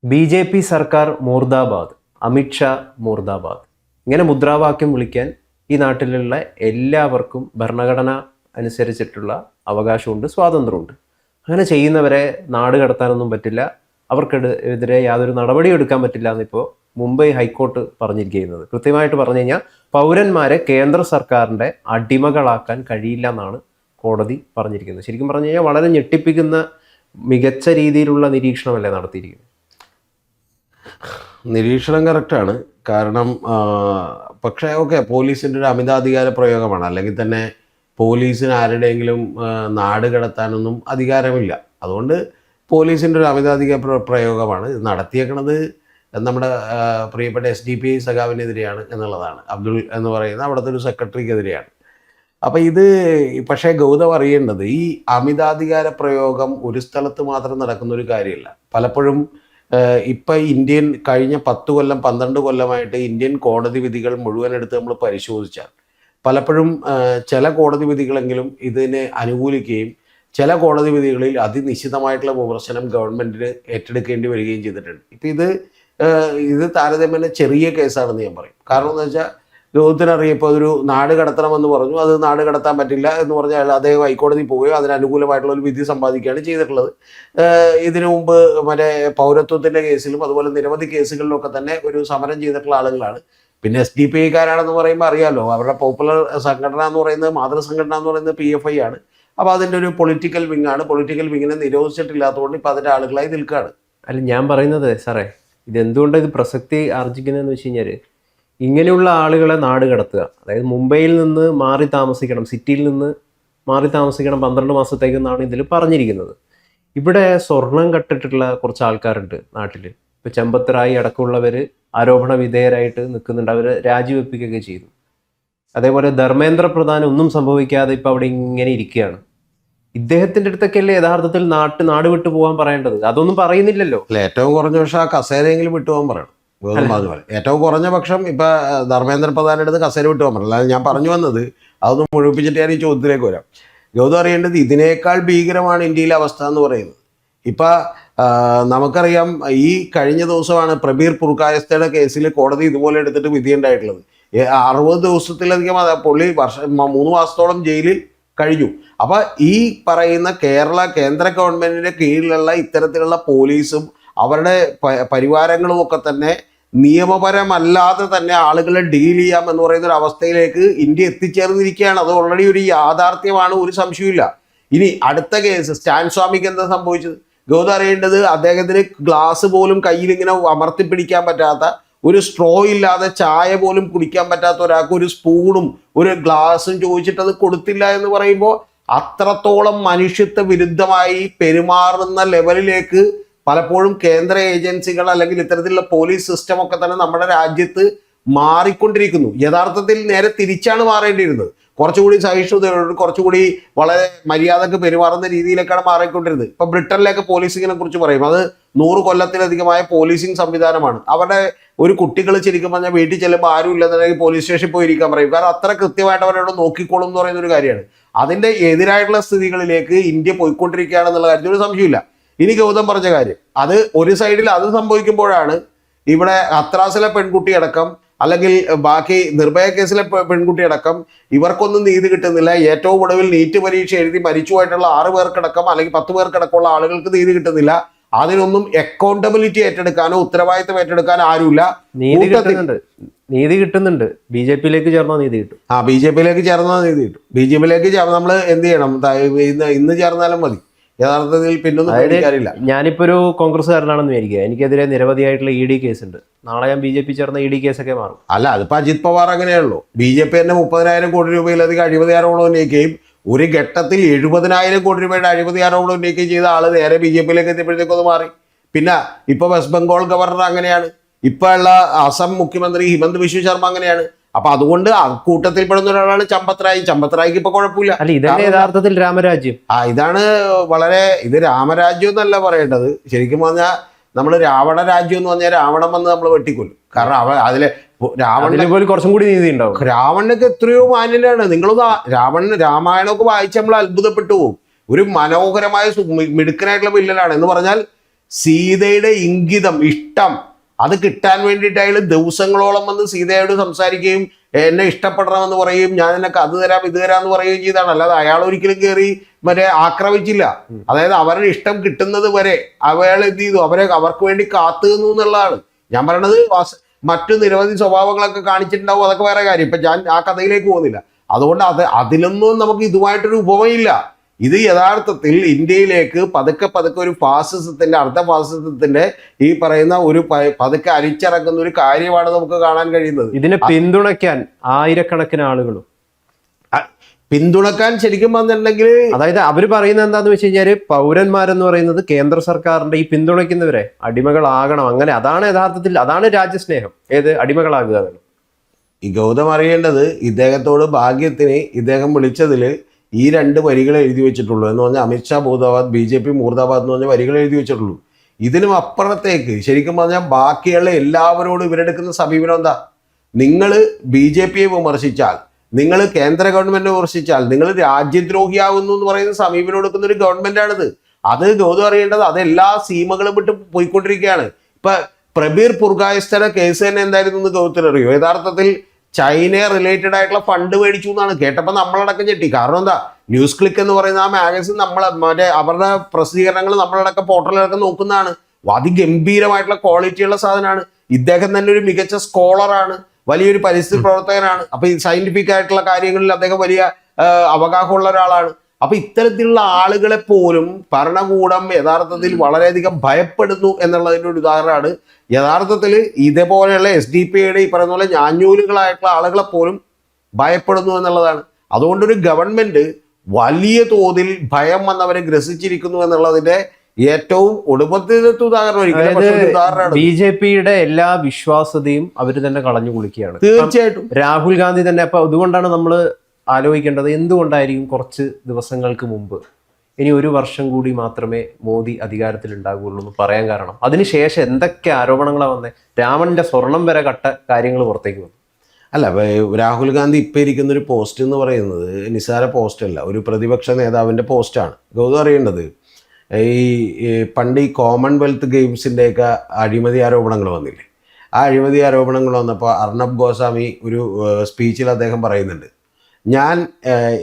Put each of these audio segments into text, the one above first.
BJP സർക്കാർ മൂർദാബാദ്, അമിത്ഷാ മൂർദാബാദ്, ഇങ്ങനെ മുദ്രാവാക്യം വിളിക്കാൻ ഈ നാട്ടിലുള്ള എല്ലാവർക്കും ഭരണഘടന അനുസരിച്ചിട്ടുള്ള അവകാശമുണ്ട്, സ്വാതന്ത്ര്യമുണ്ട്. അങ്ങനെ ചെയ്യുന്നവരെ നാട് കടത്താനൊന്നും പറ്റില്ല, അവർക്കെതിരെ യാതൊരു നടപടിയും എടുക്കാൻ പറ്റില്ല എന്നിപ്പോൾ മുംബൈ ഹൈക്കോർട്ട് പറഞ്ഞിരിക്കുന്നത്. കൃത്യമായിട്ട് പറഞ്ഞു കഴിഞ്ഞാൽ പൗരന്മാരെ കേന്ദ്ര സർക്കാരിൻ്റെ അടിമകളാക്കാൻ കഴിയില്ല എന്നാണ് കോടതി പറഞ്ഞിരിക്കുന്നത്. ശരിക്കും പറഞ്ഞു കഴിഞ്ഞാൽ വളരെ ഞെട്ടിപ്പിക്കുന്ന മികച്ച രീതിയിലുള്ള നിരീക്ഷണമല്ലേ നടത്തിയിരിക്കുന്നത്. നിരീക്ഷണം കറക്റ്റാണ്. കാരണം പക്ഷേ ഓക്കെ, പോലീസിൻ്റെ ഒരു അമിതാധികാര പ്രയോഗമാണ്. അല്ലെങ്കിൽ തന്നെ പോലീസിന് ആരുടെയെങ്കിലും നാട് കടത്താനൊന്നും അധികാരമില്ല. അതുകൊണ്ട് പോലീസിൻ്റെ ഒരു അമിതാധികാര പ്രയോഗമാണ് ഇത് നടത്തിയേക്കണത്. നമ്മുടെ പ്രിയപ്പെട്ട SDPI സഖാവിനെതിരെയാണ് എന്നുള്ളതാണ്. അബ്ദുൾ എന്ന് പറയുന്ന അവിടുത്തെ ഒരു സെക്രട്ടറിക്കെതിരെയാണ്. അപ്പം ഇത് പക്ഷേ ഗൗതം അറിയേണ്ടത്, ഈ അമിതാധികാര പ്രയോഗം ഒരു സ്ഥലത്ത് മാത്രം നടക്കുന്ന ഒരു കാര്യമല്ല. പലപ്പോഴും ഇപ്പം ഇന്ത്യൻ കഴിഞ്ഞ 10 കൊല്ലം 12 കൊല്ലമായിട്ട് ഇന്ത്യൻ കോടതി വിധികൾ മുഴുവൻ എടുത്ത് നമ്മൾ പരിശോധിച്ചാൽ പലപ്പോഴും ചില കോടതി വിധികളെങ്കിലും ഇതിനെ അനുകൂലിക്കുകയും ചില കോടതി വിധികളിൽ അതിനിശ്ചിതമായിട്ടുള്ള വിമർശനം ഗവൺമെൻറ്റിന് ഏറ്റെടുക്കേണ്ടി വരികയും ചെയ്തിട്ടുണ്ട്. ഇപ്പം ഇത് താരതമ്യേന ചെറിയ കേസാണെന്ന് ഞാൻ പറയും. കാരണം എന്ന് വെച്ചാൽ ഗൗതത്തിനറിയാം, ഇപ്പോൾ അതൊരു നാട് കടത്തണമെന്ന് പറഞ്ഞു, അത് നാട് കടത്താൻ പറ്റില്ല എന്ന് പറഞ്ഞാൽ അദ്ദേഹം ഹൈക്കോടതി പോവുകയോ അതിന് അനുകൂലമായിട്ടുള്ള ഒരു വിധി സമ്പാദിക്കുകയാണ് ചെയ്തിട്ടുള്ളത്. ഇതിനു മുമ്പ് മറ്റേ പൗരത്വത്തിൻ്റെ കേസിലും അതുപോലെ നിരവധി കേസുകളിലൊക്കെ തന്നെ ഒരു സമരം ചെയ്തിട്ടുള്ള ആളുകളാണ്. പിന്നെ SDPIക്കാരാണെന്ന് പറയുമ്പോൾ അറിയാമല്ലോ, അവരുടെ പോപ്പുലർ സംഘടന എന്ന് പറയുന്നത്, മാതൃസംഘടന എന്ന് പറയുന്നത് PFI ആണ്. അപ്പോൾ അതിൻ്റെ ഒരു പൊളിറ്റിക്കൽ വിങ്ങാണ്. പൊളിറ്റിക്കൽ വിങ്ങിനെ നിരോധിച്ചിട്ടില്ലാത്തതുകൊണ്ട് ഇപ്പോൾ അതിൻ്റെ ആളുകളായി നിൽക്കുകയാണ്. അല്ല, ഞാൻ പറയുന്നത് സാറേ, ഇതെന്തുകൊണ്ടാണ് ഇത് പ്രസക്തി ആർജിക്കുന്നതെന്ന് വെച്ച് കഴിഞ്ഞാൽ, ഇങ്ങനെയുള്ള ആളുകളെ നാട് കടത്തുക, അതായത് മുംബൈയിൽ നിന്ന് മാറി താമസിക്കണം, സിറ്റിയിൽ നിന്ന് മാറി താമസിക്കണം 12 മാസത്തേക്കെന്നാണ് ഇതിൽ പറഞ്ഞിരിക്കുന്നത്. ഇവിടെ സ്വർണം കട്ടിട്ടുള്ള കുറച്ച് ആൾക്കാരുണ്ട് നാട്ടിൽ. ഇപ്പോൾ ചെമ്പത്തറായി അടക്കമുള്ളവർ ആരോപണ വിധേയരായിട്ട് നിൽക്കുന്നുണ്ട്. അവർ രാജിവെപ്പിക്കുകയൊക്കെ ചെയ്തു. അതേപോലെ ധർമ്മേന്ദ്ര പ്രധാൻ ഒന്നും സംഭവിക്കാതെ ഇപ്പോൾ അവിടെ ഇങ്ങനെ ഇരിക്കുകയാണ്. ഇദ്ദേഹത്തിൻ്റെ അടുത്തൊക്കെയല്ലേ യഥാർത്ഥത്തിൽ നാട് വിട്ടു പോകാൻ പറയേണ്ടത്. അതൊന്നും പറയുന്നില്ലല്ലോ. അല്ല, ഏറ്റവും കുറഞ്ഞ പക്ഷേ ആ കസേരയെങ്കിലും വിട്ടുപോകാൻ പറയണം. അതുപോലെ ഏറ്റവും കുറഞ്ഞ പക്ഷം ഇപ്പം ധർമ്മേന്ദ്ര പ്രധാൻ്റെ അടുത്ത് കസേര വിട്ടുപോകാൻ പറയണം. അല്ലാതെ ഞാൻ പറഞ്ഞു വന്നത് അതൊന്നും മുഴുപ്പിച്ചിട്ട് ഞാൻ ഈ ചോദ്യത്തിലേക്ക് വരാം. ഗൗതം അറിയേണ്ടത്, ഇതിനേക്കാൾ ഭീകരമാണ് ഇന്ത്യയിലെ അവസ്ഥ എന്ന് പറയുന്നത്. ഇപ്പം നമുക്കറിയാം, ഈ കഴിഞ്ഞ ദിവസമാണ് പ്രബീർ പുർക്കായസ്ഥയുടെ കേസിൽ കോടതി ഇതുപോലെ എടുത്തിട്ട് വിധിയുണ്ടായിട്ടുള്ളത്. 60 ദിവസത്തിലധികം പുള്ളി 3 മാസത്തോളം ജയിലിൽ കഴിഞ്ഞു. അപ്പം ഈ പറയുന്ന കേന്ദ്ര ഗവൺമെൻറ്റിൻ്റെ കീഴിലുള്ള ഇത്തരത്തിലുള്ള പോലീസും അവരുടെ പരിവാരങ്ങളും ഒക്കെ തന്നെ നിയമപരമല്ലാതെ തന്നെ ആളുകളെ ഡീൽ ചെയ്യാം എന്ന് പറയുന്ന ഒരു അവസ്ഥയിലേക്ക് ഇന്ത്യ എത്തിച്ചേർന്നിരിക്കുകയാണ്. അത് ഓൾറെഡി ഒരു യാഥാർത്ഥ്യമാണ്, ഒരു സംശയമില്ല. ഇനി അടുത്ത കേസ് സ്റ്റാൻ സ്വാമിക്ക് എന്താ സംഭവിച്ചത്? ഗൗതം അറിയേണ്ടത്, അദ്ദേഹത്തിന് ഗ്ലാസ് പോലും കയ്യിൽ ഇങ്ങനെ അമർത്തിപ്പിടിക്കാൻ പറ്റാത്ത, ഒരു സ്ട്രോ ഇല്ലാതെ ചായ പോലും കുടിക്കാൻ പറ്റാത്ത ഒരാൾക്ക് ഒരു സ്പൂണും ഒരു ഗ്ലാസും ചോദിച്ചിട്ട് അത് കൊടുത്തില്ല എന്ന് പറയുമ്പോൾ അത്രത്തോളം മനുഷ്യത്വ വിരുദ്ധമായി പെരുമാറുന്ന ലെവലിലേക്ക് പലപ്പോഴും കേന്ദ്ര ഏജൻസികൾ അല്ലെങ്കിൽ ഇത്തരത്തിലുള്ള പോലീസ് സിസ്റ്റം ഒക്കെ തന്നെ നമ്മുടെ രാജ്യത്ത് മാറിക്കൊണ്ടിരിക്കുന്നു. യഥാർത്ഥത്തിൽ നേരെ തിരിച്ചാണ് മാറേണ്ടിയിരുന്നത്. കുറച്ചുകൂടി സഹിഷ്ണുതയോട്, കുറച്ചുകൂടി വളരെ മര്യാദക്ക് പെരുമാറുന്ന രീതിയിലേക്കാണ് മാറിക്കൊണ്ടിരുന്നത്. ഇപ്പം ബ്രിട്ടനിലേക്ക് പോലീസിങ്ങിനെ കുറിച്ച് പറയും, അത് 100 കൊല്ലത്തിലധികമായ പോലീസിങ് സംവിധാനമാണ്. അവരുടെ ഒരു കുട്ടികൾ ശരിക്കും പറഞ്ഞാൽ വീട്ടിൽ ചെല്ലുമ്പോൾ ആരും ഇല്ലെന്നുണ്ടെങ്കിൽ പോലീസ് സ്റ്റേഷനിൽ പോയി ഇരിക്കാൻ പറയും. കാരണം അത്ര കൃത്യമായിട്ട് അവരോട് നോക്കിക്കോളും എന്ന് പറയുന്ന ഒരു കാര്യമാണ്. അതിൻ്റെ എതിരായിട്ടുള്ള സ്ഥിതികളിലേക്ക് ഇന്ത്യ പോയിക്കൊണ്ടിരിക്കുകയാണെന്നുള്ള കാര്യത്തിൽ ഒരു സംശയമില്ല. ഇനി ഗൗതം പറഞ്ഞ കാര്യം, അത് ഒരു സൈഡിൽ അത് സംഭവിക്കുമ്പോഴാണ് ഇവിടെ ഹത്രാസിലെ പെൺകുട്ടി അടക്കം, അല്ലെങ്കിൽ ബാക്കി നിർഭയ കേസിലെ പെൺകുട്ടി അടക്കം, ഇവർക്കൊന്നും നീതി കിട്ടുന്നില്ല. ഏറ്റവും ഒടുവിൽ നീറ്റ് പരീക്ഷ എഴുതി മരിച്ചുപോയിട്ടുള്ള 6 പേർക്കടക്കം അല്ലെങ്കിൽ 10 പേർക്കടക്കമുള്ള ആളുകൾക്ക് നീതി കിട്ടുന്നില്ല. അതിനൊന്നും അക്കൗണ്ടബിലിറ്റി ഏറ്റെടുക്കാനോ ഉത്തരവാദിത്തം ഏറ്റെടുക്കാനോ ആരുമില്ല. നീതി കിട്ടുന്നുണ്ട്. BJPയിലേക്ക് ചേർന്നാൽ നീതി കിട്ടും. BJPയിലേക്ക് ചേർന്നാൽ നീതി കിട്ടും. BJPയിലേക്ക് നമ്മൾ എന്ത് ചെയ്യണം? ഇന്ന് ചേർന്നാലും മതി. യഥാർത്ഥത്തിൽ പിന്നൊന്നും കാര്യമില്ല. ഞാനിപ്പോൾ ഒരു കോൺഗ്രസ്സുകാരനാണെന്ന് വിചാരിക്കുക, എനിക്കെതിരെ നിരവധിയായിട്ടുള്ള ED കേസുണ്ട്. നാളെ ഞാൻ BJP ചേർന്ന ED കേസൊക്കെ മാറും. അല്ല, അതിപ്പോൾ അജിത് പവാർ അങ്ങനെയുള്ളൂ. BJP തന്നെ 30,000 കോടി രൂപയിലധികം അഴിമതി ആരോപണം ഉന്നയിക്കുകയും ഒരു ഘട്ടത്തിൽ 70,000 കോടി രൂപയുടെ അഴിമതി ആരോപണം ഉന്നയിക്കുകയും ചെയ്ത ആള് നേരെ BJPയിലേക്ക് എത്തിയപ്പോഴത്തേക്കൊന്ന് മാറി. പിന്നെ ഇപ്പോൾ വെസ്റ്റ് ബംഗാൾ ഗവർണർ അങ്ങനെയാണ്. ഇപ്പോൾ ഉള്ള അസം മുഖ്യമന്ത്രി ഹിമന്ത് ബിശ്വ ശർമ്മ അങ്ങനെയാണ്. അപ്പൊ അതുകൊണ്ട് കൂട്ടത്തിൽ പെടുന്ന ഒരാളാണ് ചമ്പത്രായി. ചമ്പത്രായിക്ക് ഇപ്പൊ കുഴപ്പമില്ല. ഇതാണ് യഥാർത്ഥത്തിൽ രാമരാജ്യം. ഇതാണ് ഇത് രാമരാജ്യം എന്നല്ല പറയേണ്ടത്. ശരിക്കും പറഞ്ഞാൽ നമ്മൾ രാവണ രാജ്യം എന്ന് പറഞ്ഞാൽ രാവണൻ വന്ന് നമ്മൾ വെട്ടിക്കൊല്ലും. കാരണം അതിലെ കുറച്ചും കൂടി നീതി ഉണ്ടാവും. രാവണനൊക്കെ എത്രയോ മാന്യനാണ്. നിങ്ങളൊന്ന് രാമായണമൊക്കെ വായിച്ച് നമ്മൾ അത്ഭുതപ്പെട്ടു പോകും. ഒരു മനോഹരമായ മിടുക്കനായിട്ടുള്ള വില്ലനാണ് എന്ന് പറഞ്ഞാൽ സീതയുടെ ഇംഗിതം, ഇഷ്ടം, അത് കിട്ടാൻ വേണ്ടിയിട്ട് അയാൾ ദിവസങ്ങളോളം വന്ന് സീതയോട് സംസാരിക്കുകയും എന്നെ ഇഷ്ടപ്പെടണമെന്ന് പറയുകയും ഞാൻ നിനക്ക് അത് തരാം ഇത് തരാം എന്ന് പറയുകയും ചെയ്താണ്. അല്ലാതെ അയാൾ ഒരിക്കലും കയറി മറ്റേ ആക്രമിച്ചില്ല. അതായത് അവരുടെ ഇഷ്ടം കിട്ടുന്നത് വരെ അയാൾ എന്ത് ചെയ്തു, അവർക്ക് വേണ്ടി കാത്തു നിന്നു എന്നുള്ളതാണ് ഞാൻ പറയണത്. മറ്റു നിരവധി സ്വഭാവങ്ങളൊക്കെ കാണിച്ചിട്ടുണ്ടാവും, അതൊക്കെ വേറെ കാര്യം. ഇപ്പൊ ഞാൻ ആ കഥയിലേക്ക് പോകുന്നില്ല. അതുകൊണ്ട് അതിലൊന്നും നമുക്ക് ഇതുമായിട്ടൊരു ഉപമയില്ല. ഇത് യഥാർത്ഥത്തിൽ ഇന്ത്യയിലേക്ക് പതുക്കെ പതുക്കെ ഒരു ഫാസിസത്തിന്റെ, അർദ്ധ ഫാസിസത്തിന്റെ ഈ പറയുന്ന ഒരു പതുക്കെ അരിച്ചിറക്കുന്ന ഒരു കാര്യമാണ് നമുക്ക് കാണാൻ കഴിയുന്നത്. ഇതിനെ പിന്തുണയ്ക്കാൻ ആയിരക്കണക്കിന് ആളുകളും പിന്തുണക്കാൻ ശരിക്കും വന്നിട്ടുണ്ടെങ്കിൽ, അതായത് അവര് പറയുന്നത് എന്താന്ന് വെച്ച് കഴിഞ്ഞാല് പൗരന്മാരെന്ന് പറയുന്നത് കേന്ദ്ര സർക്കാരിന്റെ ഈ പിന്തുണയ്ക്കുന്നവരെ അടിമകളാകണം. അങ്ങനെ അതാണ് യഥാർത്ഥത്തിൽ, അതാണ് രാജ്യസ്നേഹം. ഏത് അടിമകളാകുക എന്നാണ്. ഈ ഗൗതം അറിയേണ്ടത്, ഇദ്ദേഹത്തോട് ഭാഗ്യത്തിന് ഇദ്ദേഹം വിളിച്ചതിൽ ഈ 2 വരികൾ എഴുതി വെച്ചിട്ടുള്ളൂ എന്ന് പറഞ്ഞാൽ അമിത്ഷാ മുർദാബാദ്, BJP മുർദാബാദ് എന്ന് പറഞ്ഞ വരികൾ എഴുതി വെച്ചിട്ടുള്ളൂ. ഇതിനും അപ്പുറത്തേക്ക് ശരിക്കും പറഞ്ഞാൽ ബാക്കിയുള്ള എല്ലാവരോടും ഇവരെടുക്കുന്ന സമീപനം എന്താ? നിങ്ങൾ BJPയെ വിമർശിച്ചാൽ, നിങ്ങൾ കേന്ദ്ര ഗവൺമെന്റിനെ വിമർശിച്ചാൽ നിങ്ങൾ രാജ്യദ്രോഹിയാകുന്നു എന്ന് പറയുന്ന സമീപനം എടുക്കുന്ന ഒരു ഗവൺമെന്റാണിത്. അത് ഗൗതം അറിയേണ്ടത്, അത് എല്ലാ സീമകളും വിട്ട് പോയിക്കൊണ്ടിരിക്കുകയാണ്. ഇപ്പൊ പ്രബീർ പുർഗായസ്തയുടെ കേസ് തന്നെ എന്തായിരുന്നു എന്ന് ഗൗതത്തിന് അറിയോ? യഥാർത്ഥത്തിൽ ചൈനയെ റിലേറ്റഡ് ആയിട്ടുള്ള ഫണ്ട് മേടിച്ചു എന്നാണ് കേട്ടപ്പോൾ നമ്മളടക്കം ഞെട്ടി. കാരണം എന്താ, ന്യൂസ് ക്ലിക്ക് എന്ന് പറയുന്ന ആ മാഗസിൻ മറ്റേ അവരുടെ പ്രസിദ്ധീകരണങ്ങൾ നമ്മളടക്കം പോർട്ടലിലൊക്കെ നോക്കുന്നതാണ്. അതിഗംഭീരമായിട്ടുള്ള ക്വാളിറ്റിയുള്ള സാധനമാണ്. ഇദ്ദേഹം തന്നെ ഒരു മികച്ച സ്കോളറാണ്, വലിയൊരു പരിസ്ഥിതി പ്രവർത്തകനാണ്. അപ്പൊ ഈ സയന്റിഫിക് ആയിട്ടുള്ള കാര്യങ്ങളിൽ അദ്ദേഹം വലിയ അവഗാഹമുള്ള ഒരാളാണ്. അപ്പൊ ഇത്തരത്തിലുള്ള ആളുകളെ പോലും ഭരണകൂടം യഥാർത്ഥത്തിൽ വളരെയധികം ഭയപ്പെടുന്നു എന്നുള്ളതിൻ്റെ ഒരു ഉദാഹരണമാണ്. യഥാർത്ഥത്തിൽ ഇതേപോലെയുള്ള SDP-യുടെ ഈ പറയുന്ന പോലെ ഞാഞ്ഞൂലുകളായിട്ടുള്ള ആളുകളെ പോലും ഭയപ്പെടുന്നു എന്നുള്ളതാണ്. അതുകൊണ്ടൊരു ഗവൺമെന്റ് വലിയ തോതിൽ ഭയം വന്നവരെ ഗ്രസിച്ചിരിക്കുന്നു എന്നുള്ളതിന്റെ ഏറ്റവും ഒടുപത്തിലത്തെ ഉദാഹരണം. BJP-യുടെ എല്ലാ വിശ്വാസ്യതയും അവര് തന്നെ കളഞ്ഞു കുളിക്കുകയാണ്. തീർച്ചയായിട്ടും രാഹുൽ ഗാന്ധി തന്നെ. അപ്പൊ അതുകൊണ്ടാണ് നമ്മൾ ആലോചിക്കേണ്ടത്, എന്തുകൊണ്ടായിരിക്കും കുറച്ച് ദിവസങ്ങൾക്ക് മുമ്പ് ഇനി 1 വർഷം കൂടി മാത്രമേ മോദി അധികാരത്തിൽ ഉണ്ടാകുള്ളൂ എന്ന് പറയാൻ കാരണം? അതിനുശേഷം എന്തൊക്കെ ആരോപണങ്ങളാണ് വന്നത്? രാമന്റെ സ്വർണം വരെ കട്ട കാര്യങ്ങൾ പുറത്തേക്ക് വന്നു. അല്ല, രാഹുൽ ഗാന്ധി ഇപ്പം ഇരിക്കുന്ന ഒരു പോസ്റ്റ് എന്ന് പറയുന്നത് നിസ്സാര പോസ്റ്റല്ല, ഒരു പ്രതിപക്ഷ നേതാവിൻ്റെ പോസ്റ്റാണ്. ഗൗതം അറിയേണ്ടത്, ഈ പണ്ട് ഈ കോമൺവെൽത്ത് ഗെയിംസിൻ്റെയൊക്കെ അഴിമതി ആരോപണങ്ങൾ വന്നില്ലേ? ആ അഴിമതി ആരോപണങ്ങൾ വന്നപ്പോൾ അർണബ് ഗോസ്വാമി ഒരു സ്പീച്ചിൽ അദ്ദേഹം പറയുന്നുണ്ട്,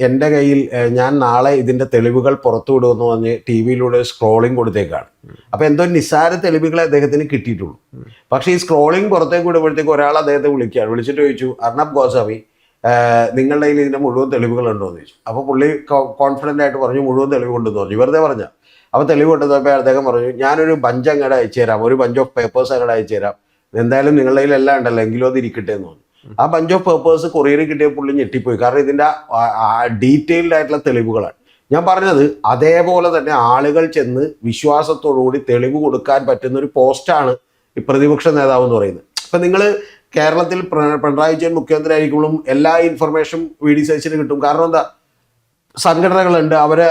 എൻ്റെ കയ്യിൽ ഞാൻ നാളെ ഇതിൻ്റെ തെളിവുകൾ പുറത്തു വിടുമെന്ന് പറഞ്ഞ് TV-യിലൂടെ സ്ക്രോളിംഗ് കൊടുത്തേക്കാണ്. അപ്പോൾ എന്തോ നിസ്സാര തെളിവുകളെ അദ്ദേഹത്തിന് കിട്ടിയിട്ടുള്ളൂ. പക്ഷേ ഈ സ്ക്രോളിംഗ് പുറത്തേക്ക് വിടുമ്പോഴത്തേക്ക് ഒരാൾ അദ്ദേഹത്തെ വിളിച്ചിട്ട് ചോദിച്ചു, അർണബ് ഗോസ്വാമി നിങ്ങളുടെ കയ്യിൽ ഇതിൻ്റെ മുഴുവൻ തെളിവുകളുണ്ടോ എന്ന് ചോദിച്ചു. അപ്പോൾ പുള്ളി കോൺഫിഡൻ്റ് ആയിട്ട് പറഞ്ഞു മുഴുവൻ തെളിവുണ്ടെന്ന് പറഞ്ഞു. വെറുതെ പറഞ്ഞാൽ. അപ്പോൾ തെളിവ് കൊണ്ടുവന്നപ്പോൾ അദ്ദേഹം പറഞ്ഞു, ഞാനൊരു ബഞ്ച് അങ്ങോട്ട് അയച്ചു തരാം, ഒരു ബഞ്ച് ഓഫ് പേപ്പേഴ്സ് അങ്ങോട്ട് അയച്ചു തരാം, എന്തായാലും നിങ്ങളുടെ കയ്യിൽ എല്ലാം ഉണ്ടല്ലോ, എങ്കിലും അത് ഇരിക്കട്ടെ എന്ന് പറഞ്ഞു. ആ ബഞ്ച് ഓഫ് പേപ്പേഴ്സ് കൊറിയറിൽ കിട്ടിയ പുള്ളി ഞെട്ടിപ്പോയി. കാരണം ഇതിൻ്റെ ഡീറ്റെയിൽഡ് ആയിട്ടുള്ള തെളിവുകളാണ്. ഞാൻ പറഞ്ഞത് അതേപോലെ തന്നെ ആളുകൾ ചെന്ന് വിശ്വാസത്തോടുകൂടി തെളിവ് കൊടുക്കാൻ പറ്റുന്ന ഒരു പോസ്റ്റാണ് ഈ പ്രതിപക്ഷ നേതാവ് എന്ന് പറയുന്നത്. ഇപ്പം നിങ്ങൾ കേരളത്തിൽ പിണറായി വിജയൻ മുഖ്യമന്ത്രി ആയിരിക്കുമ്പോഴും എല്ലാ ഇൻഫർമേഷൻ VD സതീശന് കിട്ടും. കാരണം എന്താ, സംഘടനകളുണ്ട്, അവരെ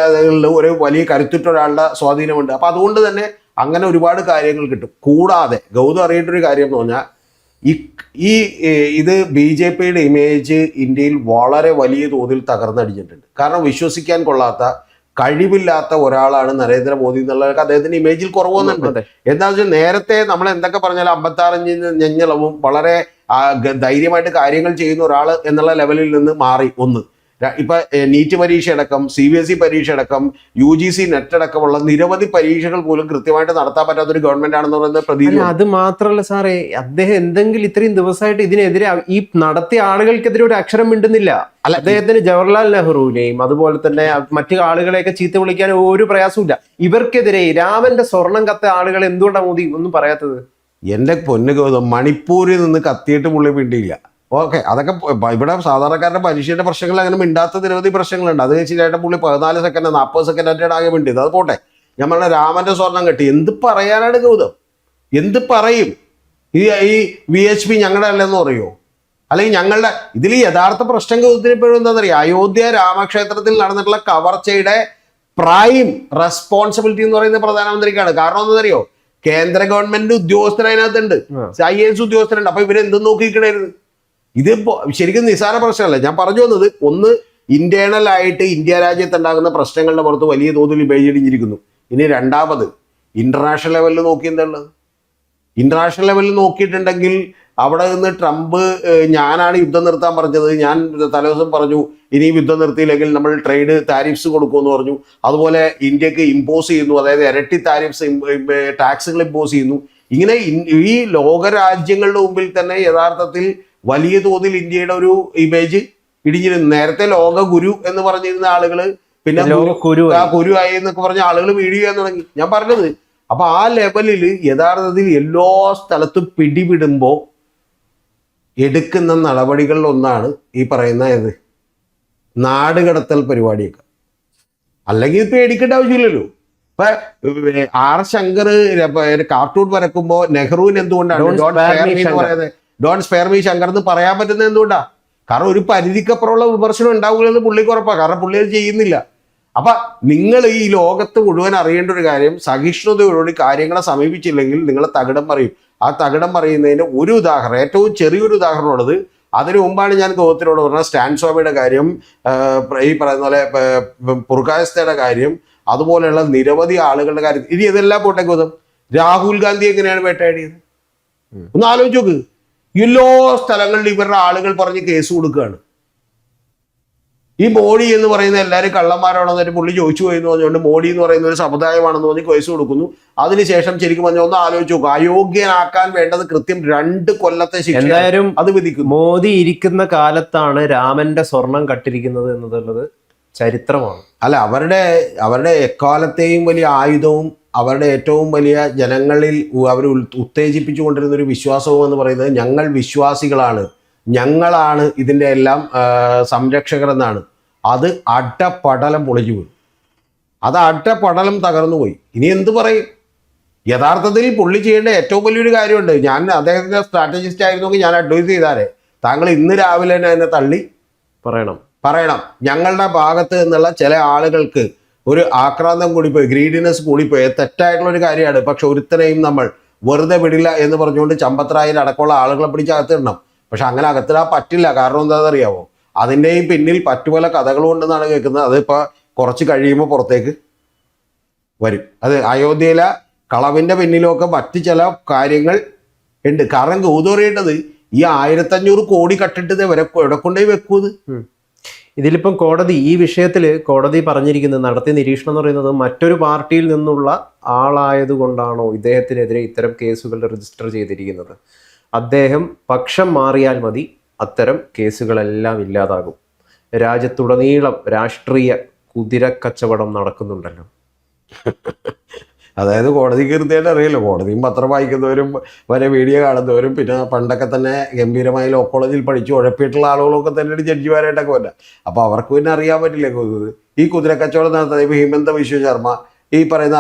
ഒരു വലിയ കരുത്തുറ്റ ഒരാളുടെ സ്വാധീനമുണ്ട്. അപ്പം അതുകൊണ്ട് തന്നെ അങ്ങനെ ഒരുപാട് കാര്യങ്ങൾ കിട്ടും. കൂടാതെ ഗൗതം അറിയേണ്ട ഒരു കാര്യം എന്ന് പറഞ്ഞാൽ, ഇത് BJP-യുടെ ഇമേജ് ഇന്ത്യയിൽ വളരെ വലിയ തോതിൽ തകർന്നടിഞ്ഞിട്ടുണ്ട്. കാരണം വിശ്വസിക്കാൻ കൊള്ളാത്ത, കഴിവില്ലാത്ത ഒരാളാണ് നരേന്ദ്രമോദി എന്നുള്ളതൊക്കെ അദ്ദേഹത്തിന്റെ ഇമേജിൽ കുറവ് വന്നിട്ടുണ്ട്. എന്താണെന്ന് വെച്ചാൽ, നേരത്തെ നമ്മൾ എന്തൊക്കെ പറഞ്ഞാലും 56 ഞെഞ്ഞളവും വളരെ ധൈര്യമായിട്ട് കാര്യങ്ങൾ ചെയ്യുന്ന ഒരാൾ എന്നുള്ള ലെവലിൽ നിന്ന് മാറി. ഇപ്പൊ നീറ്റ് പരീക്ഷ അടക്കം, CBSE പരീക്ഷ അടക്കം, UGC നെറ്റ് അടക്കമുള്ള നിരവധി പരീക്ഷകൾ പോലും കൃത്യമായിട്ട് നടത്താൻ പറ്റാത്തൊരു ഗവൺമെന്റ് ആണെന്ന് പറയുന്നത് പ്രതീതി. അത് മാത്രമല്ല സാറേ, അദ്ദേഹം എന്തെങ്കിലും ഇത്രയും ദിവസമായിട്ട് ഇതിനെതിരെ ഈ നടത്തിയ ആളുകൾക്കെതിരെ ഒരു അക്ഷരം മിണ്ടുന്നില്ല. അല്ല, അദ്ദേഹത്തിന് ജവഹർലാൽ നെഹ്റുവിനെയും അതുപോലെ തന്നെ മറ്റു ആളുകളെയൊക്കെ ചീത്ത വിളിക്കാൻ ഒരു പ്രയാസമില്ല. ഇവർക്കെതിരെ രാമന്റെ സ്വർണം കത്ത ആളുകൾ എന്തുകൊണ്ടാണ് മോദി ഒന്നും പറയാത്തത്? എന്റെ പൊന്നു ഗൗതം, മണിപ്പൂരിൽ നിന്ന് കത്തിയിട്ട് പുള്ളി മിണ്ടിയില്ല. ഓക്കെ, അതൊക്കെ ഇവിടെ സാധാരണക്കാരുടെ പരീക്ഷയുടെ പ്രശ്നങ്ങൾ അങ്ങനെ മിണ്ടാത്ത നിരവധി പ്രശ്നങ്ങളുണ്ട്. അത് ശരിയായിട്ട് പുള്ളി 14 സെക്കൻഡ് 40 സെക്കൻഡ് ആകെ മിണ്ടിയത്. അത് പോട്ടെ, ഞാൻ പറഞ്ഞ രാമന്റെ സ്വർണം കെട്ടി എന്ത് പറയാനാണ് ഗൗതം? എന്ത് പറയും? ഈ VHP ഞങ്ങളുടെ അല്ലെന്ന് പറയുമോ? അല്ലെങ്കിൽ ഞങ്ങളുടെ ഇതിൽ യഥാർത്ഥ പ്രശ്നം ഗൗതത്തിന് ഇപ്പോഴും എന്താ പറയുക, അയോധ്യ രാമക്ഷേത്രത്തിൽ നടന്നിട്ടുള്ള കവർച്ചയുടെ പ്രൈം റെസ്പോൺസിബിലിറ്റി എന്ന് പറയുന്നത് പ്രധാനമന്ത്രിക്കാണ്. കാരണം എന്താണെന്നറിയോ, കേന്ദ്ര ഗവൺമെന്റ് ഉദ്യോഗസ്ഥർ അതിനകത്തുണ്ട്, IAS ഉദ്യോഗസ്ഥരുണ്ട്. അപ്പൊ ഇവരെന്തും നോക്കിക്കണായിരുന്നു. ഇതിപ്പോ ശരിക്കും നിസ്സാര പ്രശ്നമല്ല. ഞാൻ പറഞ്ഞു വന്നത്, ഒന്ന് ഇന്റേണൽ ആയിട്ട് ഇന്ത്യ രാജ്യത്തുണ്ടാകുന്ന പ്രശ്നങ്ങളുടെ പുറത്ത് വലിയ തോതിൽ ഇടിഞ്ഞിരിക്കുന്നു. ഇനി രണ്ടാമത്, ഇന്റർനാഷണൽ ലെവലിൽ നോക്കി എന്താ ഉള്ളത്? ഇന്റർനാഷണൽ ലെവലിൽ നോക്കിയിട്ടുണ്ടെങ്കിൽ അവിടെ നിന്ന് ട്രംപ് ഞാനാണ് യുദ്ധം നിർത്താൻ പറഞ്ഞത്, ഞാൻ തലേദിവസം പറഞ്ഞു ഇനി യുദ്ധം നിർത്തിയില്ലെങ്കിൽ നമ്മൾ ട്രേഡ് താരിഫ്സ് കൊടുക്കുമെന്ന് പറഞ്ഞു. അതുപോലെ ഇന്ത്യക്ക് ഇമ്പോസ് ചെയ്യുന്നു, അതായത് ഇരട്ടി താരിഫ്സ് ടാക്സുകൾ ഇമ്പോസ് ചെയ്യുന്നു. ഇങ്ങനെ ഈ ലോകരാജ്യങ്ങളുടെ മുമ്പിൽ തന്നെ യഥാർത്ഥത്തിൽ വലിയ തോതിൽ ഇന്ത്യയുടെ ഒരു ഇമേജ് ഇടിഞ്ഞിരുന്നു. നേരത്തെ ലോക ഗുരു എന്ന് പറഞ്ഞിരുന്ന ആളുകൾ പിന്നെ ഗുരു ആയി എന്നൊക്കെ പറഞ്ഞ ആളുകൾ വീഡിയോ ചെയ്യാൻ തുടങ്ങി. ഞാൻ പറഞ്ഞത് അപ്പൊ ആ ലെവലിൽ യഥാർത്ഥത്തിൽ എല്ലാ സ്ഥലത്തും പിടിവിടുമ്പോൾ എടുക്കുന്ന നടപടികളിൽ ഒന്നാണ് ഈ പറയുന്ന നാടുകടത്തൽ പരിപാടിയൊക്കെ. അല്ലെങ്കിൽ പേടിക്കേണ്ട ആവശ്യമില്ലല്ലോ. ഇപ്പൊ ആർ ശങ്കർ കാർട്ടൂൺ വരക്കുമ്പോ നെഹ്റുവിന് എന്തുകൊണ്ടാണ് ഡോൺ സ്പെയർ മീ ശങ്കർ എന്ന് പറയാൻ പറ്റുന്നത് എന്തുകൊണ്ടാ? കാരണം ഒരു പരിധിക്കപ്പുറമുള്ള വിമർശനം ഉണ്ടാവില്ലെന്ന് പുള്ളിക്ക് ഉറപ്പാണ്. കാരണം പുള്ളി അത് ചെയ്യുന്നില്ല. അപ്പൊ നിങ്ങൾ ഈ ലോകത്ത് മുഴുവൻ അറിയേണ്ട ഒരു കാര്യം, സഹിഷ്ണുതയോടുകൂടി കാര്യങ്ങളെ സമീപിച്ചില്ലെങ്കിൽ നിങ്ങളെ തകിടം പറയും. ആ തകിടം പറയുന്നതിന് ഒരു ഉദാഹരണം, ഏറ്റവും ചെറിയൊരു ഉദാഹരണമുള്ളത്, അതിനു മുമ്പാണ് ഞാൻ ഗോത്രയോട് പറഞ്ഞ സ്റ്റാൻ സ്വാമിയുടെ കാര്യം, ഈ പറയുന്ന പോലെ പുർഖായസ്തയുടെ കാര്യം, അതുപോലെയുള്ള നിരവധി ആളുകളുടെ കാര്യം. ഇനി ഇതെല്ലാം പോട്ടെ ഗോതം, രാഹുൽ ഗാന്ധി എങ്ങനെയാണ് വേട്ടയാടിയത്? ഒന്ന് ആലോചിച്ച് നോക്ക്. എല്ലാ സ്ഥലങ്ങളിലും ഇവരുടെ ആളുകൾ പറഞ്ഞ് കേസ് കൊടുക്കുകയാണ്. ഈ മോഡി എന്ന് പറയുന്ന എല്ലാവരും കള്ളന്മാരാണെന്നിട്ട് പുള്ളി ചോദിച്ചു പോയി എന്ന് പറഞ്ഞുകൊണ്ട് മോഡി എന്ന് പറയുന്ന ഒരു സമുദായമാണെന്ന് പറഞ്ഞ് കേസ് കൊടുക്കുന്നു. അതിനുശേഷം ശരിക്കും പറഞ്ഞാൽ ഒന്ന് ആലോചിച്ച് നോക്കുക, അയോഗ്യനാക്കാൻ വേണ്ടത് കൃത്യം 2 കൊല്ലത്തെ ശിക്ഷ എന്തായാലും അത് വിധിക്കും. മോദി ഇരിക്കുന്ന കാലത്താണ് രാമന്റെ സ്വർണം കട്ടിരിക്കുന്നത് എന്നുള്ളത് ചരിത്രമാണ്. അല്ല, അവരുടെ എക്കാലത്തെയും വലിയ ആയുധവും അവരുടെ ഏറ്റവും വലിയ ജനങ്ങളിൽ അവർ ഉത്തേജിപ്പിച്ചുകൊണ്ടിരുന്ന ഒരു വിശ്വാസവും എന്ന് പറയുന്നത് ഞങ്ങൾ വിശ്വാസികളാണ്, ഞങ്ങളാണ് ഇതിൻ്റെ എല്ലാം സംരക്ഷകർ എന്നാണ്. അത് അടപടലം പൊളിച്ചു പോയി. അത് അടപടലം തകർന്നു പോയി. ഇനി എന്ത് പറയും? യഥാർത്ഥത്തിൽ പുള്ളി ചെയ്യേണ്ട ഏറ്റവും വലിയൊരു കാര്യമുണ്ട്. ഞാൻ അദ്ദേഹത്തിൻ്റെ സ്ട്രാറ്റജിസ്റ്റ് ആയിരുന്നെങ്കിൽ ഞാൻ അഡ്വൈസ് ചെയ്താലേ താങ്കൾ ഇന്ന് രാവിലെ തന്നെ എന്നെ തള്ളി പറയണം. ഞങ്ങളുടെ ഭാഗത്ത് നിന്നുള്ള ചില ആളുകൾക്ക് ഒരു ആക്രാന്തം കൂടിപ്പോയി, ഗ്രീഡിനെസ് കൂടിപ്പോയി, തെറ്റായിട്ടുള്ളൊരു കാര്യമാണ്. പക്ഷെ ഒരുത്തനെയും നമ്മൾ വെറുതെ വിടില്ല എന്ന് പറഞ്ഞുകൊണ്ട് ചമ്പത്രായിൽ അടക്കമുള്ള ആളുകളെ പിടിച്ച് അകത്തിടണം. പക്ഷെ അങ്ങനെ അകത്തിടാൻ പറ്റില്ല. കാരണം എന്താണെന്നറിയാമോ? അതിൻ്റെയും പിന്നിൽ പറ്റുപോലെ കഥകളും ഉണ്ടെന്നാണ് കേൾക്കുന്നത്. അതിപ്പോൾ കുറച്ച് കഴിയുമ്പോൾ പുറത്തേക്ക് വരും. അത് അയോധ്യയിലെ കളവിൻ്റെ പിന്നിലൊക്കെ മറ്റ് ചില കാര്യങ്ങൾ ഉണ്ട്. കാരണം ഗൗതറിയേണ്ടത് ഈ 1500 കോടി കട്ടിട്ടത് എവിടെ കൊണ്ടുപോയി വെക്കൂത്? ഇതിലിപ്പം കോടതി ഈ വിഷയത്തിൽ കോടതി പറഞ്ഞിരിക്കുന്നത്, നടത്തിയ നിരീക്ഷണം എന്ന് പറയുന്നത്, മറ്റൊരു പാർട്ടിയിൽ നിന്നുള്ള ആളായതുകൊണ്ടാണോ ഇദ്ദേഹത്തിനെതിരെ ഇത്തരം കേസുകൾ രജിസ്റ്റർ ചെയ്തിരിക്കുന്നത്? അദ്ദേഹം പക്ഷം മാറിയാൽ മതി, അത്തരം കേസുകളെല്ലാം ഇല്ലാതാകും. രാജ്യത്തുടനീളം രാഷ്ട്രീയ കുതിരക്കച്ചവടം നടക്കുന്നുണ്ടല്ലോ. അതായത് കോടതി കൃത്യമായിട്ട് അറിയില്ല. കോടതിയും പത്രം വായിക്കുന്നവരും വരെ വീഡിയോ കാണുന്നവരും പിന്നെ പണ്ടൊക്കെ തന്നെ ഗംഭീരമായി ലോ കോളേജിൽ പഠിച്ച് ഉഴപ്പിയിട്ടുള്ള ആളുകളൊക്കെ തന്നെ ജഡ്ജിമാരായിട്ടൊക്കെ വല്ല. അപ്പോൾ അവർക്ക് പിന്നെ അറിയാൻ പറ്റില്ല ഈ കുതിരക്കച്ചവടം നടത്തുന്നത്. ഇപ്പോൾ ഹിമന്ത വിശ്വ ശർമ്മ, ഈ പറയുന്ന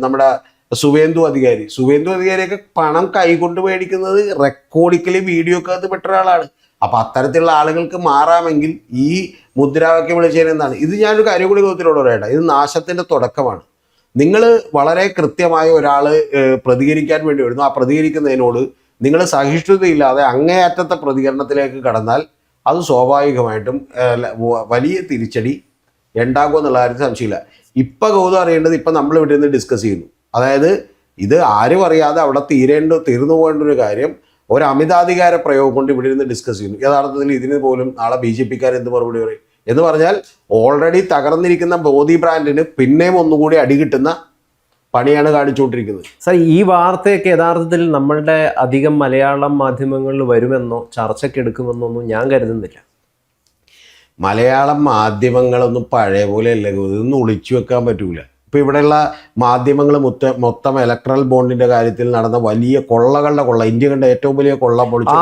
നമ്മുടെ സുവേന്ദു അധികാരിയൊക്കെ പണം കൈകൊണ്ട് മേടിക്കുന്നത് റെക്കോർഡിക്കലി വീഡിയോ ഒക്കെ അത് പെട്ട ഒരാളാണ്. അപ്പം അത്തരത്തിലുള്ള ആളുകൾക്ക് മാറാമെങ്കിൽ ഈ മുദ്രാവാക്യം വിളിച്ചതിന് എന്താണ്? ഇത് ഞാനൊരു കാര്യം കൂടി ഗോത്രയോട് പറയട്ടെ, ഇത് നാശത്തിൻ്റെ തുടക്കമാണ്. നിങ്ങൾ വളരെ കൃത്യമായ ഒരാൾ പ്രതികരിക്കാൻ വേണ്ടി വരുന്നു. ആ പ്രതികരിക്കുന്നതിനോട് നിങ്ങൾ സഹിഷ്ണുതയില്ലാതെ അങ്ങേയറ്റത്തെ പ്രതികരണത്തിലേക്ക് കടന്നാൽ അത് സ്വാഭാവികമായിട്ടും വലിയ തിരിച്ചടി ഉണ്ടാകുമെന്നുള്ള കാര്യത്തിൽ സംശയമില്ല. ഇപ്പം ഗൗതം അറിയേണ്ടത്, ഇപ്പം നമ്മൾ ഇവിടെ നിന്ന് ഡിസ്കസ് ചെയ്യുന്നു. അതായത് ഇത് ആരും അറിയാതെ അവിടെ തീർന്നു പോകേണ്ട ഒരു കാര്യം ഒരു അമിതാധികാര പ്രയോഗം കൊണ്ട് ഇവിടെ നിന്ന് ഡിസ്കസ് ചെയ്യുന്നു. യഥാർത്ഥത്തിൽ ഇതിന് പോലും നാളെ BJP-ക്കാർ എന്ത് മറുപടി പറയും എന്ന് പറഞ്ഞാൽ ഓൾറെഡി തകർന്നിരിക്കുന്ന മോദി ബ്രാൻഡിന് പിന്നെയും ഒന്നുകൂടി അടികിട്ടുന്ന പണിയാണ് കാണിച്ചുകൊണ്ടിരിക്കുന്നത്. സാർ, ഈ വാർത്തയൊക്കെ യഥാർത്ഥത്തിൽ നമ്മളുടെ അധികം മലയാളം മാധ്യമങ്ങളിൽ വരുമെന്നോ ചർച്ചയ്ക്ക് എടുക്കുമെന്നൊന്നും ഞാൻ കരുതുന്നില്ല. മലയാളം മാധ്യമങ്ങളൊന്നും പഴയ പോലെ അല്ല, ഇതൊന്നും ഒളിച്ചു വെക്കാൻ പറ്റൂല. ഇപ്പോൾ ഇവിടെയുള്ള മാധ്യമങ്ങൾ മൊത്തം ഇലക്ട്രൽ ബോണ്ടിന്റെ കാര്യത്തിൽ നടന്ന വലിയ കൊള്ളകളുടെ കൊള്ള, ഇന്ത്യ കണ്ട ഏറ്റവും വലിയ കൊള്ള പൊളിച്ചു.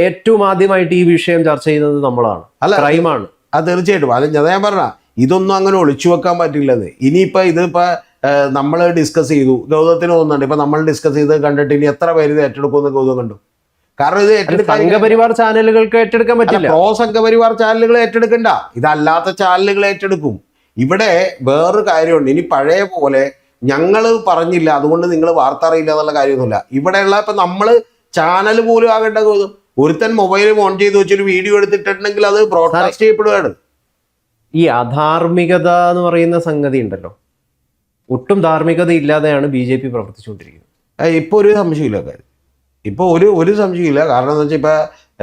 ഏറ്റവും ആദ്യമായിട്ട് ഈ വിഷയം ചർച്ച ചെയ്യുന്നത് നമ്മളാണ്. അല്ല, ക്രൈമാണ് അത് തീർച്ചയായിട്ടും. അത് ഞാൻ പറഞ്ഞ ഇതൊന്നും അങ്ങനെ ഒളിച്ചു വെക്കാൻ പറ്റില്ലെന്ന്. ഇനിയിപ്പോൾ ഇതിപ്പോൾ നമ്മൾ ഡിസ്കസ് ചെയ്തു, ഗൗതത്തിന് തോന്നുന്നുണ്ട് ഇപ്പം നമ്മൾ ഡിസ്കസ് ചെയ്ത് കണ്ടിട്ട് ഇനി എത്ര പേര് ഇത് ഏറ്റെടുക്കുമെന്ന് ഗൗതം കണ്ടു. കാരണം ഇത് സംഘപരിവാർ ചാനലുകൾക്ക് ഏറ്റെടുക്കാൻ പറ്റില്ല. പ്രോ സംഘപരിവാർ ചാനലുകൾ ഏറ്റെടുക്കണ്ട, ഇതല്ലാത്ത ചാനലുകൾ ഏറ്റെടുക്കും. ഇവിടെ വേറൊരു കാര്യമുണ്ട്. ഇനി പഴയ പോലെ ഞങ്ങൾ പറഞ്ഞില്ല അതുകൊണ്ട് നിങ്ങൾ വാർത്ത അറിയില്ല എന്നുള്ള കാര്യമൊന്നുമില്ല. ഇവിടെയുള്ള ഇപ്പം നമ്മൾ ചാനൽ പോലും ആകേണ്ട ഗൗതം, ഒരുത്തൻ മൊബൈൽ ഓൺ ചെയ്ത് വെച്ചൊരു വീഡിയോ എടുത്തിട്ടുണ്ടെങ്കിൽ അത് ബ്രോഡ്കാസ്റ്റ് ചെയ്യപ്പെടുകയാണ്. ഈ അധാർമികത എന്ന് പറയുന്ന സംഗതി ഉണ്ടല്ലോ, ഒട്ടും ധാർമ്മികത ഇല്ലാതെയാണ് BJP പ്രവർത്തിച്ചുകൊണ്ടിരിക്കുന്നത്. ഇപ്പൊ ഒരു സംശയമില്ല കാര്യം, ഇപ്പൊ ഒരു സംശയമില്ല. കാരണം എന്താ വെച്ചാൽ ഇപ്പൊ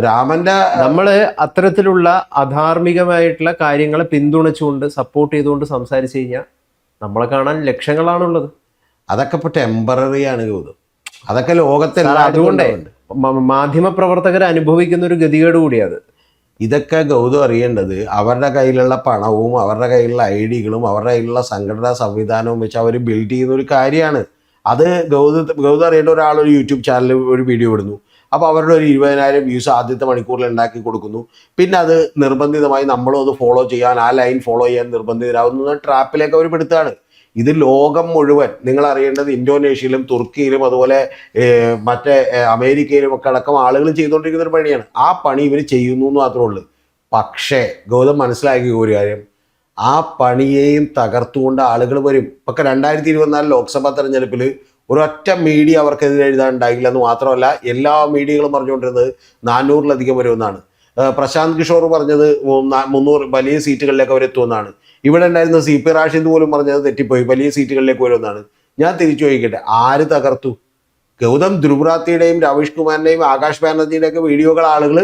രാമന്റെ നമ്മൾ അത്തരത്തിലുള്ള അധാർമികമായിട്ടുള്ള കാര്യങ്ങളെ പിന്തുണച്ചുകൊണ്ട് സപ്പോർട്ട് ചെയ്തുകൊണ്ട് സംസാരിച്ചു കഴിഞ്ഞാൽ നമ്മളെ കാണാൻ ലക്ഷങ്ങളാണുള്ളത്. അതൊക്കെ ഇപ്പൊ ടെമ്പററി ആണ് ഗൗതം, അതൊക്കെ ലോകത്തെ അതുകൊണ്ട് മാധ്യമ പ്രവർത്തകർ അനുഭവിക്കുന്ന ഒരു ഗതികേട് കൂടിയത്. ഇതൊക്കെ ഗൗതം അറിയേണ്ടത് അവരുടെ കയ്യിലുള്ള പണവും അവരുടെ കയ്യിലുള്ള ഐഡിയകളും അവരുടെ കയ്യിലുള്ള സംഘടനാ സംവിധാനവും വെച്ച് അവർ ബിൽഡ് ചെയ്യുന്ന ഒരു കാര്യമാണ്. അത് ഗൗതം അറിയേണ്ട ഒരാൾ ഒരു യൂട്യൂബ് ചാനലിൽ ഒരു വീഡിയോ ഇടുന്നു, അപ്പോൾ അവരുടെ ഒരു 20,000 വ്യൂസ് ആദ്യത്തെ മണിക്കൂറിൽ ഉണ്ടാക്കി കൊടുക്കുന്നു. പിന്നെ അത് നിർബന്ധിതമായി നമ്മളും അത് ഫോളോ ചെയ്യാൻ, ആ ലൈൻ ഫോളോ ചെയ്യാൻ നിർബന്ധിതരാകുന്ന ട്രാപ്പിലേക്ക് അവർ പെടുത്തുകയാണ്. ഇത് ലോകം മുഴുവൻ നിങ്ങൾ അറിയേണ്ടത് ഇന്തോനേഷ്യയിലും തുർക്കിയിലും അതുപോലെ മറ്റേ അമേരിക്കയിലും ഒക്കെ അടക്കം ആളുകൾ ചെയ്തുകൊണ്ടിരിക്കുന്ന ഒരു പണിയാണ്. ആ പണി ഇവർ ചെയ്യുന്നു എന്ന് മാത്രമേ ഉള്ളൂ. പക്ഷേ ഗൗതം മനസ്സിലാക്കിയ ഒരു കാര്യം, ആ പണിയെയും തകർത്തുകൊണ്ട് ആളുകൾ വരും. ഇപ്പൊക്കെ 2024 ലോക്സഭാ തെരഞ്ഞെടുപ്പിൽ ഒരൊറ്റ മീഡിയ അവർക്കെതിരെ എഴുതാൻ ഉണ്ടായില്ല എന്ന് മാത്രമല്ല, എല്ലാ മീഡിയകളും പറഞ്ഞുകൊണ്ടിരുന്നത് 400-ലധികം വരുമെന്നാണ്. പ്രശാന്ത് കിഷോർ പറഞ്ഞത് 300 വലിയ സീറ്റുകളിലേക്ക് അവർ എത്തുമെന്നാണ്. ഇവിടെ ഉണ്ടായിരുന്ന CP റാഷിദ് പോലും പറഞ്ഞത് തെറ്റിപ്പോയി, വലിയ സീറ്റുകളിലേക്ക് വരുമെന്നാണ്. ഞാൻ തിരിച്ചു ചോദിക്കട്ടെ, ആര് തകർത്തു? ഗൗതം ധ്രുവ്രാത്തിയുടെയും രവീഷ് കുമാറിൻ്റെയും ആകാശ് ബാനർജിയുടെ ഒക്കെ വീഡിയോകൾ ആളുകൾ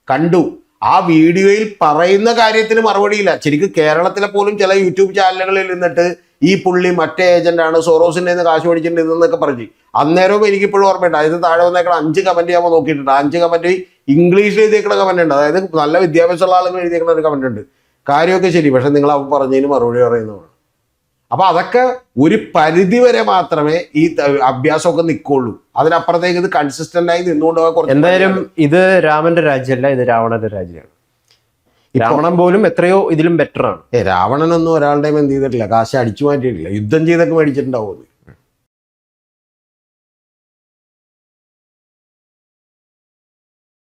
കണ്ടു. ആ വീഡിയോയിൽ പറയുന്ന കാര്യത്തിന് മറുപടിയില്ല. ശരിക്കും കേരളത്തിലെ പോലും ചില യൂട്യൂബ് ചാനലുകളിൽ നിന്നിട്ട് ഈ പുള്ളി മറ്റേ ഏജന്റാണ്, സോറോസിൻ്റെ നിന്ന് കാശ് മേടിച്ചിട്ടുണ്ട് ഇതെന്നൊക്കെ പറഞ്ഞു. അന്നേരവും എനിക്കിപ്പോഴും ഓർമ്മയുണ്ട്. അതിന് താഴെ വന്നേക്കണ 5 കമന്റ് ഞാൻ നോക്കിയിട്ടുണ്ട്. 5 കമന്റ് ഇംഗ്ലീഷിൽ എഴുതിയേക്കണ കമന്റ് ഉണ്ട്, അതായത് നല്ല വിദ്യാഭ്യാസമുള്ള ആളുകൾ എഴുതിയേക്കണ ഒരു കമന്റ് ഉണ്ട്. കാര്യമൊക്കെ ശരി, പക്ഷെ നിങ്ങൾ അവ പറഞ്ഞതിന് മറുപടി പറയുന്നതാണ്. അപ്പൊ അതൊക്കെ ഒരു പരിധി വരെ മാത്രമേ ഈ അഭ്യാസമൊക്കെ നിൽക്കുള്ളൂ. അതിനപ്പുറത്തേക്ക് ഇത് കൺസിസ്റ്റന്റ് ആയി നിന്നുകൊണ്ട് എന്തായാലും ഇത് രാമന്റെ രാജ്യമല്ല, ഇത് രാവണന്റെ രാജ്യമാണ്. രാവണൻ പോലും എത്രയോ ഇതിലും ബെറ്റർ ആണ്. രാവണനൊന്നും ഒരാളുടെയും എന്ത് ചെയ്തിട്ടില്ല, കാശ് അടിച്ചു മാറ്റിയിട്ടില്ല, യുദ്ധം ചെയ്തൊക്കെ മേടിച്ചിട്ടുണ്ടാവും.